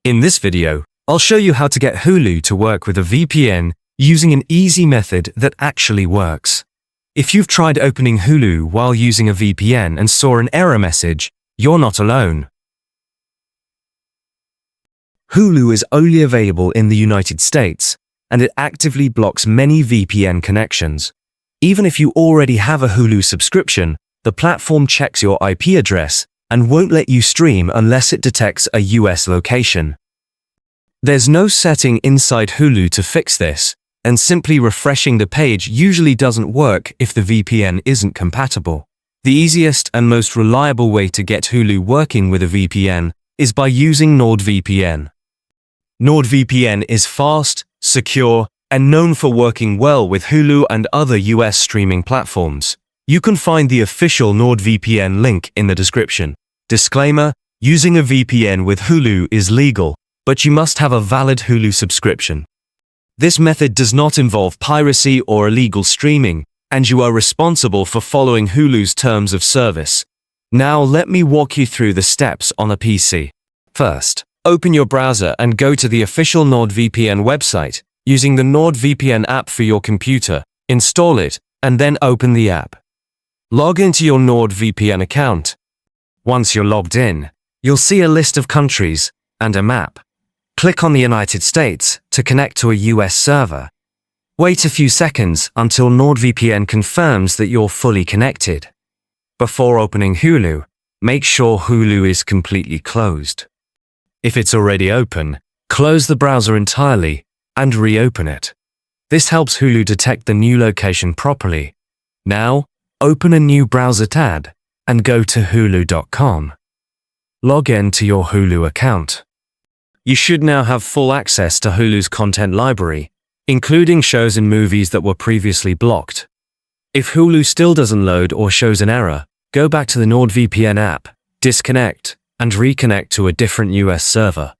In this video, I'll show you how to get Hulu to work with a VPN using an easy method that actually works. If you've tried opening Hulu while using a VPN and saw an error message, you're not alone. Hulu is only available in the United States, and it actively blocks many VPN connections. Even if you already have a Hulu subscription, the platform checks your IP address and won't let you stream unless it detects a US location. There's no setting inside Hulu to fix this, and simply refreshing the page usually doesn't work if the VPN isn't compatible. The easiest and most reliable way to get Hulu working with a VPN is by using NordVPN. NordVPN is fast, secure, and known for working well with Hulu and other US streaming platforms. You can find the official NordVPN link in the description. Disclaimer: using a VPN with Hulu is legal, but you must have a valid Hulu subscription. This method does not involve piracy or illegal streaming, and you are responsible for following Hulu's terms of service. Now let me walk you through the steps on a PC. First, open your browser and go to the official NordVPN website using the NordVPN app for your computer. Install it, and then open the app. Log into your NordVPN account. Once you're logged in, you'll see a list of countries and a map. Click on the United States to connect to a US server. Wait a few seconds until NordVPN confirms that you're fully connected. Before opening Hulu, make sure Hulu is completely closed. If it's already open, close the browser entirely and reopen it. This helps Hulu detect the new location properly. Now, open a new browser tab and go to hulu.com. Log in to your Hulu account. You should now have full access to Hulu's content library, including shows and movies that were previously blocked. If Hulu still doesn't load or shows an error, go back to the NordVPN app, disconnect, and reconnect to a different US server.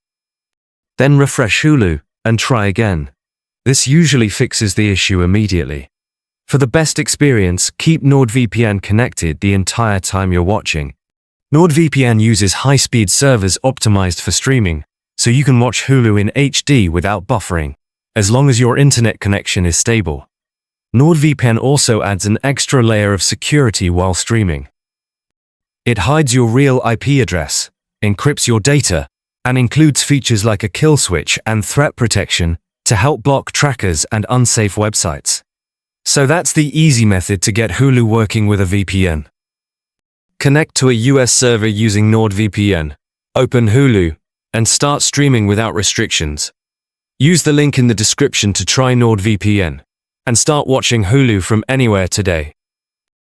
Then refresh Hulu and try again. This usually fixes the issue immediately. For the best experience, keep NordVPN connected the entire time you're watching. NordVPN uses high-speed servers optimized for streaming, so you can watch Hulu in HD without buffering, as long as your internet connection is stable. NordVPN also adds an extra layer of security while streaming. It hides your real IP address, encrypts your data, and includes features like a kill switch and threat protection to help block trackers and unsafe websites. So that's the easy method to get Hulu working with a VPN. Connect to a US server using NordVPN, open Hulu, and start streaming without restrictions. Use the link in the description to try NordVPN and start watching Hulu from anywhere today.